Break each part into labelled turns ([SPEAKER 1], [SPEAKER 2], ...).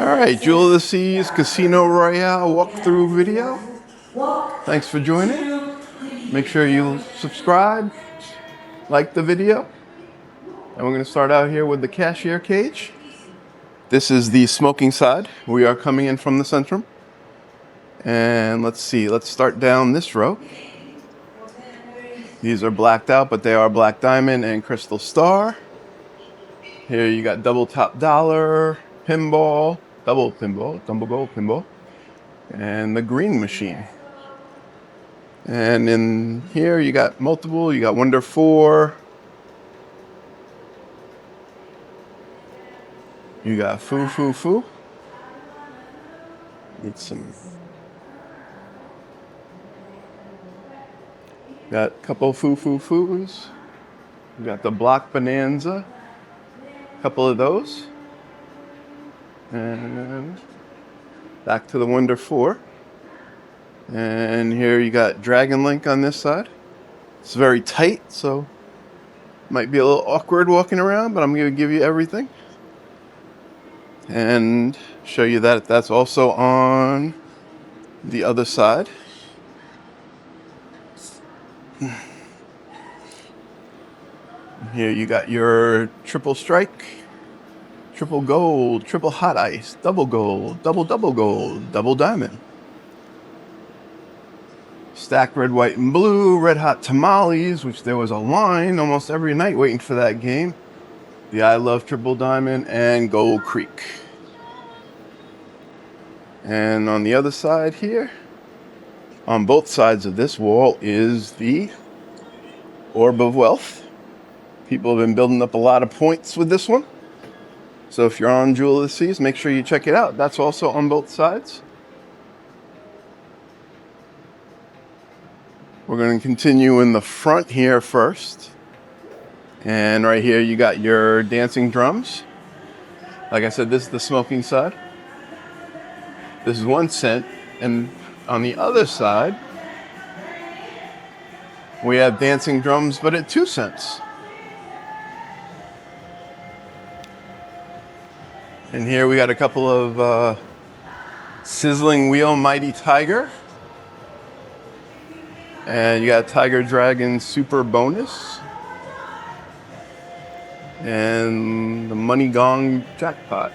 [SPEAKER 1] Alright, Jewel of the Seas Casino Royale walkthrough video. Thanks for joining. Make sure you subscribe, like the video. And we're going to start out here with the cashier cage. This is the smoking side. We are coming in from the centrum. And let's see, let's start down this row. These are blacked out, but they are Black Diamond and Crystal Star. Here you got double top dollar, pinball, double gold pinball, and the green machine. And in here you got multiple, you got Wonder 4, you got Foo. Need some. Got a couple Foos. We got the Block Bonanza, a couple of those. And back to the Wonder 4. And here you got Dragon Link on this side. It's very tight, so might be a little awkward walking around, but I'm going to give you everything. And show you that that's also on the other side. Here you got your triple strike, triple gold, triple hot ice, double gold, double gold, double diamond. Stacked red, white, and blue, red hot tamales, which there was a line almost every night waiting for that game. The I Love Triple Diamond and Gold Creek. And on the other side here, on both sides of this wall, is the Orb of Wealth. People have been building up a lot of points with this one. So if you're on Jewel of the Seas, make sure you check it out. That's also on both sides. We're going to continue in the front here first. And right here you got your dancing drums. Like I said, this is the smoking side. This is 1 cent. And on the other side, we have dancing drums, but at 2 cents. And here we got a couple of Sizzling Wheel Mighty Tiger. And you got Tiger Dragon Super Bonus. And the Money Gong Jackpot.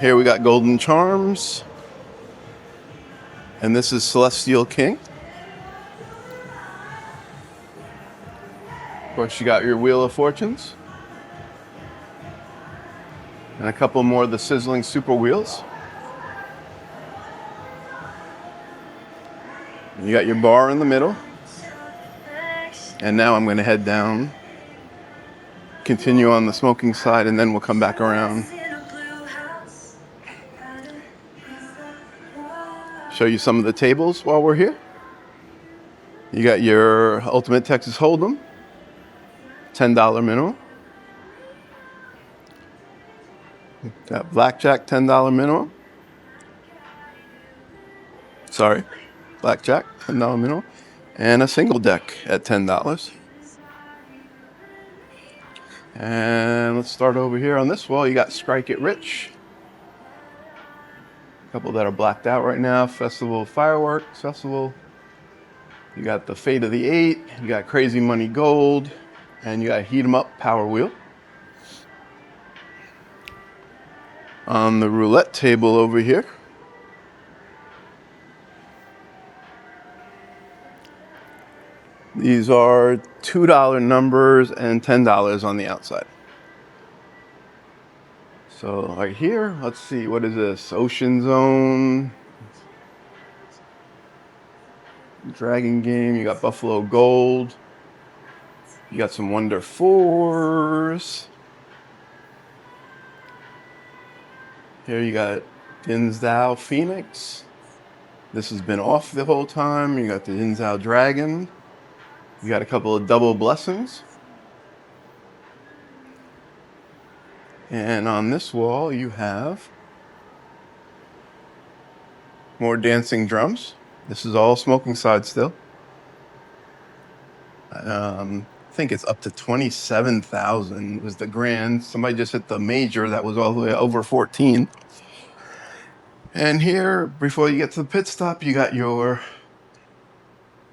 [SPEAKER 1] Here we got Golden Charms. And this is Celestial King. Of course, you got your Wheel of Fortunes. And a couple more of the Sizzling Super Wheels. You got your bar in the middle. And now I'm going to head down, continue on the smoking side, and then we'll come back around. Show you some of the tables while we're here. You got your Ultimate Texas Hold'em, $10 minimum. Got blackjack, $10 minimum. Sorry, blackjack, $10 minimum. And a single deck at $10. And let's start over here on this wall. You got Strike It Rich. A couple that are blacked out right now. Festival Fireworks Festival. You got the Fate of the Eight. You got Crazy Money Gold. And you got Heat 'em Up Power Wheel. On the roulette table over here, these are $2 numbers and $10 on the outside. So right here, let's see, what is this? Ocean Zone, Dragon Game, you got Buffalo Gold, you got some Wonder 4s. Here you got Dinzao Phoenix. This has been off the whole time. You got the Dinzao Dragon. You got a couple of double blessings. And on this wall you have more dancing drums. This is all smoking side still. think it's up to 27,000 was the grand. Somebody just hit the major that was all the way over 14. And here, before you get to the pit stop, you got your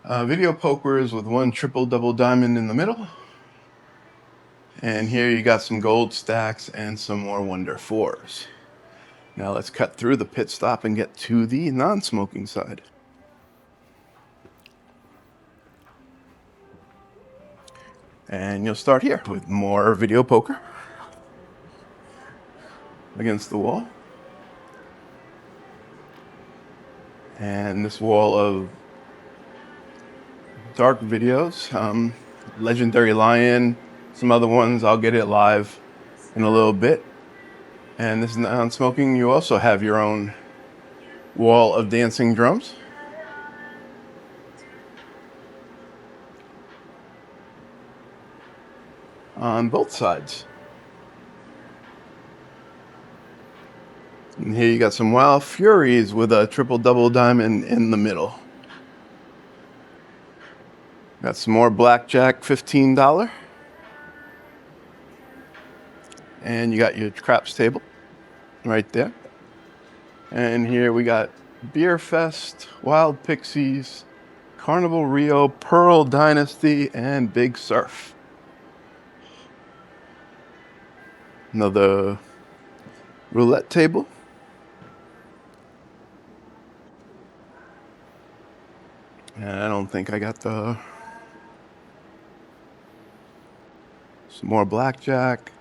[SPEAKER 1] video pokers with one triple double diamond in the middle. And here you got some gold stacks and some more Wonder 4s. Now let's cut through the pit stop and get to the non-smoking side. And you'll start here with more video poker against the wall. And this wall of dark videos, Legendary Lion, some other ones, I'll get it live in a little bit. And this is non-smoking. You also have your own wall of dancing drums. On both sides. And here you got some Wild Furies with a triple double diamond in the middle. Got some more blackjack, $15. And you got your craps table right there. And here we got Beer Fest, Wild Pixies, Carnival Rio, Pearl Dynasty, and Big Surf. Another roulette table. And I don't think I got some more blackjack.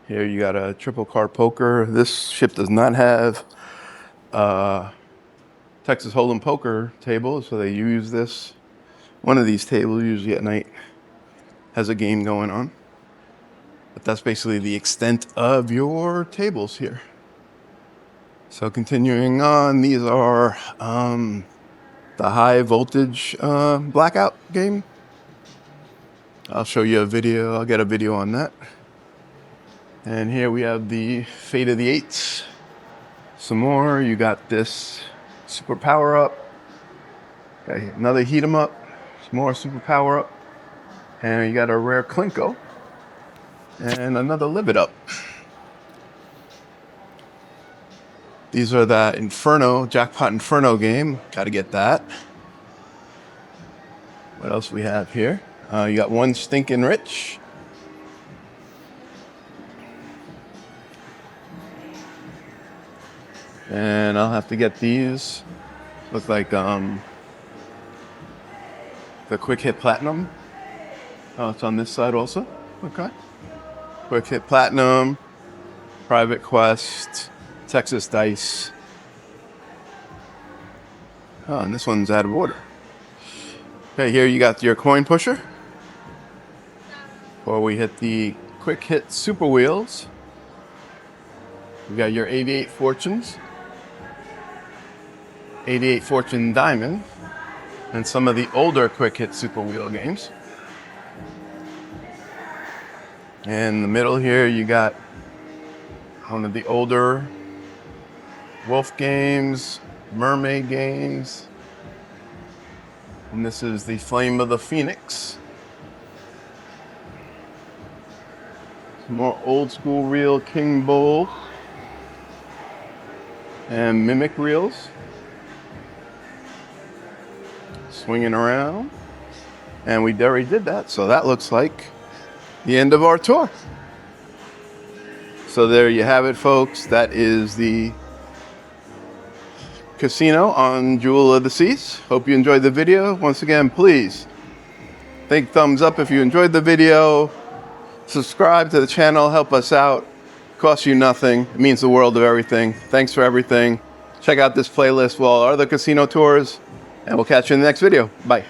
[SPEAKER 1] Here you got a triple card poker. This ship does not have Texas Hold'em poker table, so they use this. One of these tables usually at night has a game going on. But that's basically the extent of your tables here. So continuing on, these are the high voltage blackout game. I'll show you a video. I'll get a video on that. And here we have the Fate of the Eights. Some more. You got this super power up. Okay, another heat 'em up. Some more super power up. And you got a rare Klinko. And another Live It Up. These are that Inferno, Jackpot Inferno game. Got to get that. What else we have here? You got one Stinkin' Rich. And I'll have to get these. Look like the Quick Hit Platinum. Oh, it's on this side also. Okay. Quick Hit Platinum, Private Quest, Texas Dice. Oh, and this one's out of order. Okay, here you got your coin pusher. Before we hit the Quick Hit Super Wheels, you got your 88 Fortunes, 88 Fortune Diamond, and some of the older Quick Hit Super Wheel games. And in the middle here, you got one of the older Wolf games, Mermaid games. And this is the Flame of the Phoenix. Some more old school reel, King Bowl. And Mimic reels. Swinging around. And we already did that, so that looks like the end of our tour. So there you have it, folks. That is the casino on Jewel of the Seas. Hope you enjoyed the video. Once again, please think thumbs up if you enjoyed the video. Subscribe to the channel. Help us out. Costs you nothing. It means the world of everything. Thanks for everything. Check out this playlist for all our other casino tours. And we'll catch you in the next video. Bye.